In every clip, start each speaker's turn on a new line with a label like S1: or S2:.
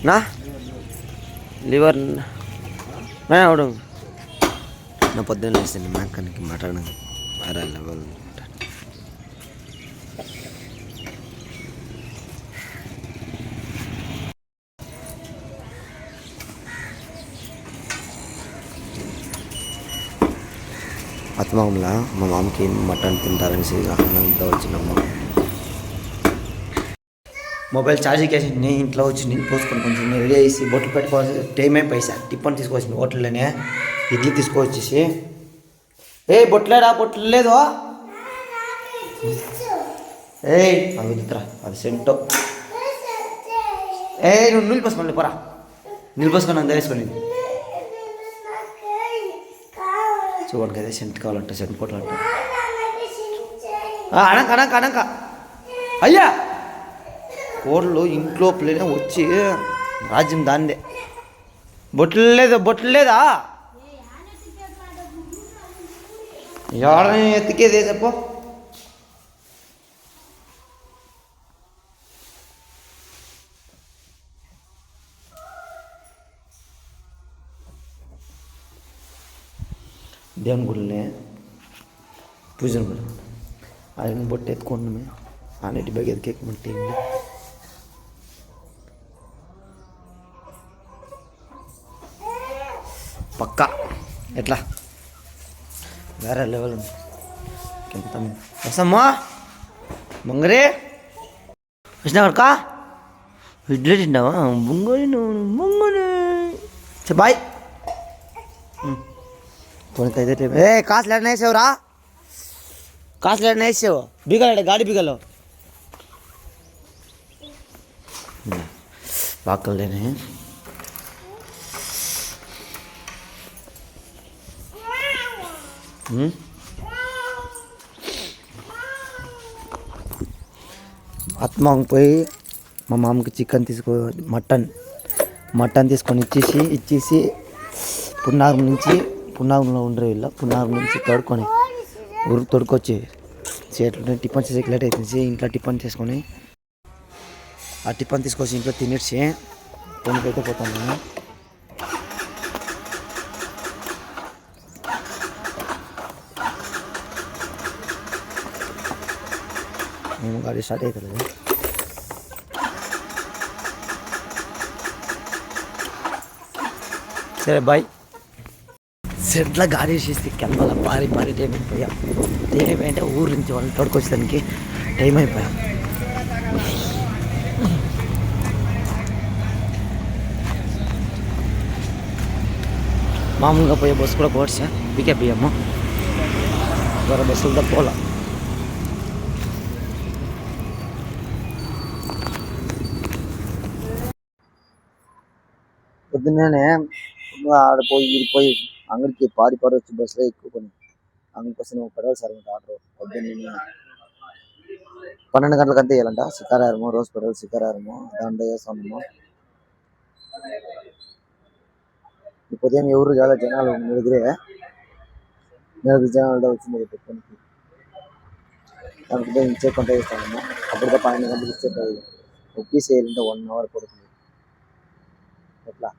S1: నా లివర్ నా అవడం నా పొద్దున్న వేసింది మేకనికి మటన్ వేరే లెవెల్. అత్తమామలా మా మామకి మటన్ తింటారనేసి ఆనందంతో వచ్చినాము. మొబైల్ ఛార్జింగ్ వేసి నేను ఇంట్లో వచ్చి నీళ్ళు పోసుకొని కొంచెం రెడీ చేసి బొట్లు పెట్టుకోవాల్సి టైం అయిపోయి టిఫన్ తీసుకొచ్చింది హోటల్లోనే. ఇడ్లీ తీసుకొచ్చేసి బొట్లేడా బొట్లు లేదు అది వద్దురా అది సెంటో. నువ్వు నీళ్ళు పోసుకోండి పోరా, నీళ్ళు పోసుకొని అంత వేసుకోండి. చూడండి కదా సెంట్ కావాలంట, సెంట్ కొట్టాలంట. అనక అనక అనక అయ్యా కోళ్ళు ఇంట్లో ప్లేనే వచ్చి రాజ్యం దాందే. బొట్లు లేదా బొట్లు లేదా ఎవరైనా ఎత్తికేదే చెప్పు. దేవుని గుడినే పూజన గుడి ఆయన బొట్టు ఎత్తుకోండి అన్నిటి బాగా ఎత్తుకెక్కమంటే పక్కా ఎట్లా వేరే లెవెల్ ఉంది. ఎంత వస్తామ్మా బొంగరే వచ్చినా కనుక ఇడ్లీ తింటావా బొంగరి బొంగరి బాయ్ పోనీకైతే కాసులు ఎక్కడ వేసావురా, కాసులు ఎక్కడ వేసావు బీగలు గాడి బీగలు బాక్కలేనే. ఆత్మ పోయి మా మామకి చికెన్ మటన్ తీసుకొని ఇచ్చేసి పున్నాగంలో ఉండరు వీళ్ళ పున్నాగం నుంచి తొడుకొచ్చి చేతులు టిఫన్ చేసి లేట్ అవుతుంది. ఇంట్లో టిఫన్ చేసుకొని ఆ టిఫన్ తీసుకొచ్చి ఇంట్లో తినేసి పొన్నికైతే పోతాను. మేము గాడి స్టార్ట్ అవుతుంది. సరే బాయ్. సెట్లా గాడి వేసేసి కెనమల పారి టైం అయిపోయాం. టైం అయిపోయింటే ఊరు నుంచి వాళ్ళు తోడుకొచ్చేదానికి టైం అయిపోయాం. మామూలుగా పోయే బస్సు కూడా కోర్సా పికప్ అయ్యాము. వేరే బస్సులతో పోలా. పొద్దున్నే ఆడిపోయి అంగడికి పారి వచ్చి బస్సులో ఎక్కుకొని అంగడికి వస్తే పెడవాలి సార్ ఆర్డర్. పొద్దున్నే 12 గంటలకంతా వేయాలంట. శిఖారారము రోజు పెడవాలి, శిఖారారము దాంట్లో వేస్తాము. ఇప్పుడు ఎవరు చాలా జనాలు ఎదురే జనాలు వచ్చింది పెట్టుకోనికి. దానికి ఇచ్చే కొంత వేస్తాము. అప్పుడు 12 గంటలకు ఇచ్చే ఒప్పీస్ వేయాలంటే 1 అవర్ పడుతుంది. ఎట్లా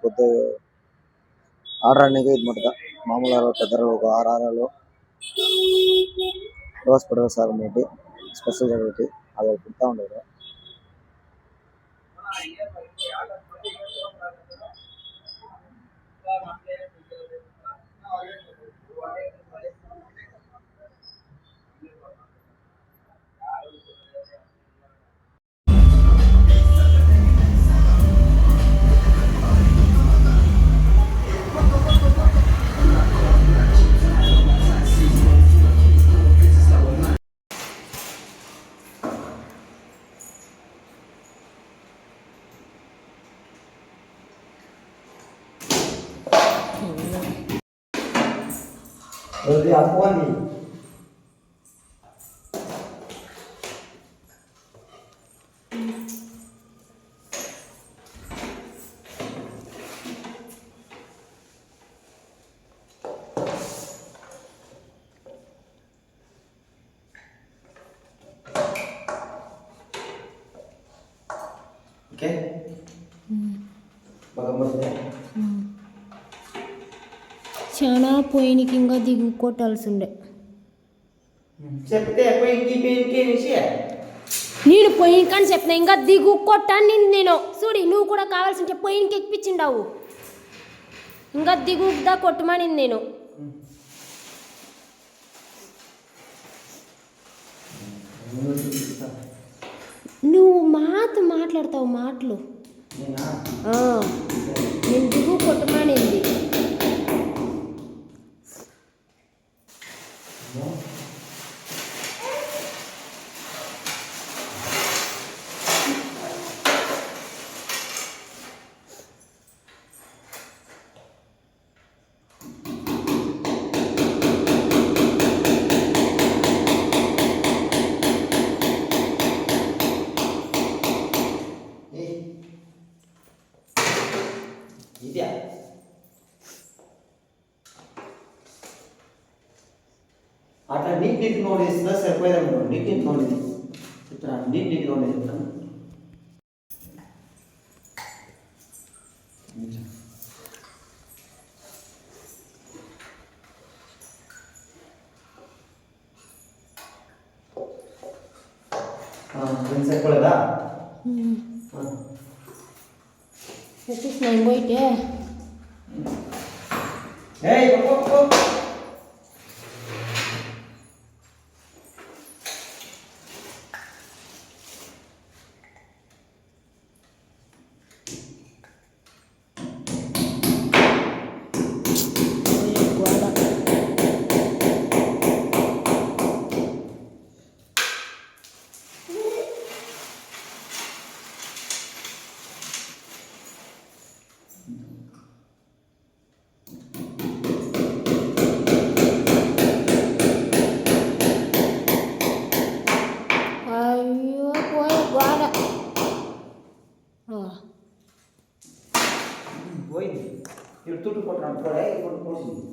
S1: కొద్ది ఆర్డర్ అనేది ఇది మటుగా మామూలు పెద్ద ఒక 6 ఆరాలు రోజు పెడతారు సార్ అన్నట్టు స్పెషల్ కాబట్టి అలా కుడతా ఉండేది. Rồi học con gì? Okay బాగా పడుతుంది.
S2: చాలా పోయినకి ఇంకా దిగు కొట్టాల్సి ఉండే.
S1: చెప్తే పోయి
S2: నేను పోయినకని చెప్పిన ఇంకా దిగు కొట్టాను నేను చూడి నువ్వు కూడా కావాల్సింటే పోయినకి ఎక్కిపించిండావు. ఇంకా దిగుదా కొట్టమనింది నేను. నువ్వు మాట్లాడతావు మాటలు. నేను దిగు కొట్టమనింది.
S1: ఇదే అట్లా నీట్ నోట్ చేస్తుందా సరిపోయేదా? నీట్ నోట్ చెప్తాను. నీట్ నోట్ చెప్తాను. సరిపోలేదా?
S2: నేను పోయితే
S1: పోయింది. ఇప్పుడు తుట్టు కొట్టాను కూడా ఇప్పుడు పోసింది.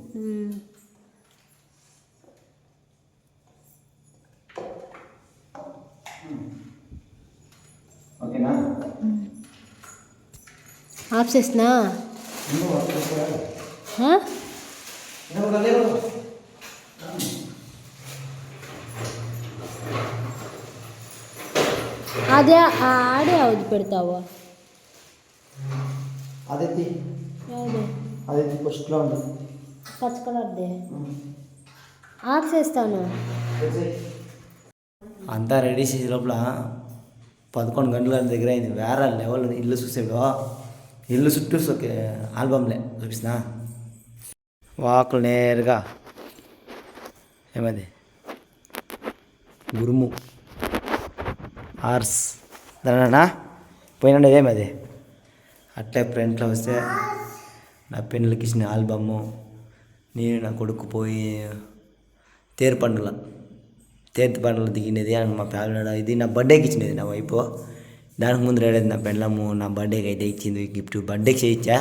S1: ఓకేనా?
S2: ఆఫ్ చేసినా అదే ఆడే అవుది పెడతావా?
S1: అదే అదే ఫస్ట్లో ఉంటుంది
S2: పచ్చ కలర్దే. ఆఫ్ చేస్తాను.
S1: అంతా రెడీ చేసే లోపల 11 గంటల దగ్గర అయింది. వేరే లెవెల్ ఇల్లు చూసాడు. ఇల్లు చుట్టూ ఆల్బమ్లే చూపిస్తున్నా. వాకులు నేరుగా ఏమది గురుము ఆర్స్ దానా పోయినండి. ఏమది అట్లే ఫ్రంట్లో వస్తే నా పెళ్ళికి ఇచ్చిన ఆల్బము, నేను నా కొడుకు పోయి తేరు పండుగ దిగినది అని మా ఫ్యామిలీ. ఇది నా బర్త్డేకి ఇచ్చినది నా వైపు. దానికి ముందు రెడీ నా పెళ్ళము నా బర్త్డేకి అయితే ఇచ్చింది గిఫ్ట్. బర్త్డేకి చేయించా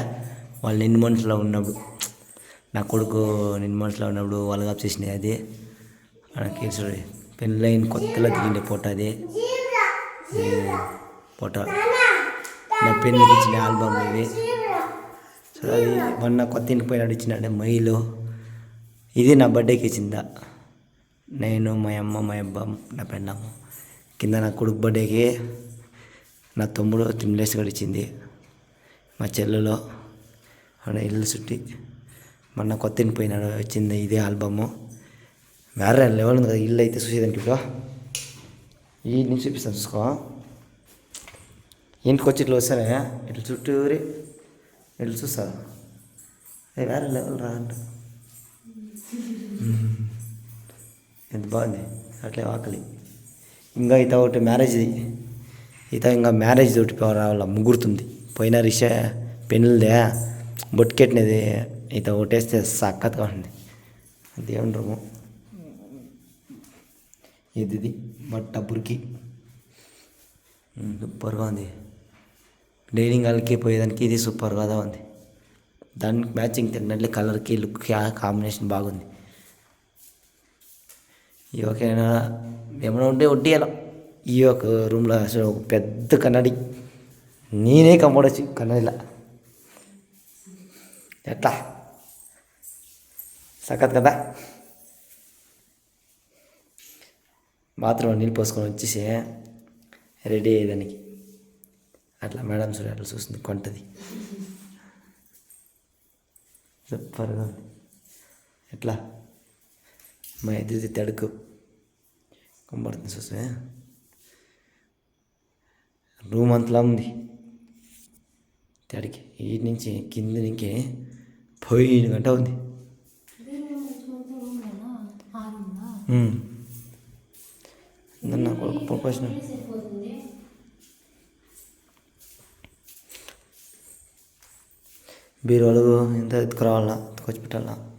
S1: వాళ్ళు నిన్న మనసులో ఉన్నప్పుడు. నా కొడుకు నిన్న మనసులో ఉన్నప్పుడు వాళ్ళగా చేసినది అది. మనకి పెళ్ళైన కొత్తలో దిగిండే ఫోటో అది. ఫోటో నా పెళ్ళికి ఇచ్చిన ఆల్బమ్ ఇది. సో అది మొన్న కొత్త ఇంటికి పోయినాడు ఇచ్చినాడు మైలు. ఇది నా బర్త్డేకి ఇచ్చిందా. నేను మా అమ్మ మా అబ్బా నా పెళ్ళాము. కింద నా కొడుకు బర్త్డేకి నా తమ్ముడు తిమ్లేస్ కూడా ఇచ్చింది. మా చెల్లెలో ఇల్లు చుట్టి మొన్న కొత్త ఇంటికి పోయినాడు వచ్చింది ఇదే ఆల్బము. వేరే లెవెల్ ఉంది కదా ఇల్లు అయితే చూసేదానికి. ఇప్పుడు ఈ నుంచి చూపిస్తాను చూసుకో. ఇంటికి వచ్చి ఇట్లా వస్తానే ఇట్లా చుట్టూరి ఇట్లా చూస్తా. వేరే లెవెల్ రా అంట. ఎంత బాగుంది అట్లే ఆకలి. ఇంకా ఇత ఒకటి మ్యారేజ్ది ఇంకా మ్యారేజ్ ఒకటి రావాల ముగ్గురుతుంది. పోయిన రిష పెళ్ళిదే బొట్టుకెట్టినది ఇత ఒకటేస్తే సక్కత్గా ఉంది. దేవుని రూము ఇది బట్ట బురికి సూపర్గా ఉంది. డైనింగ్ హాల్కి పోయేదానికి ఇది సూపర్గా ఉంది. దానికి మ్యాచింగ్ తిన్నట్లే కలర్కి లుక్ కాంబినేషన్ బాగుంది. ఈ ఓకేనా ఏమైనా ఉంటే వడ్డీ అలా. ఈ ఒక రూమ్లో అసలు ఒక పెద్ద కన్నడి నేనే కంపడొచ్చు కన్నడిలా ఎట్లా సకత్ కదా. బాత్రూంలో నీళ్ళు పోసుకొని వచ్చేసి రెడీ అయ్యేదానికి. అట్లా మేడం చూడ అట్లా చూస్తుంది కొంటది. సూపర్గా ఉంది. ఎట్లా మా ఎదురు తడుకు కంపడుతుంది చూస్తే. రూమ్ అంతలా ఉంది తడికి. ఈ నుంచి కింద నుంచి పోయిన గంట ఉంది. నా కొడుకు ప్రొఫెషన్ బీరువాళ్ళు ఎంత ఎత్తుకురావాలన్నా ఎత్తుకొచ్చి పెట్టాలన్నా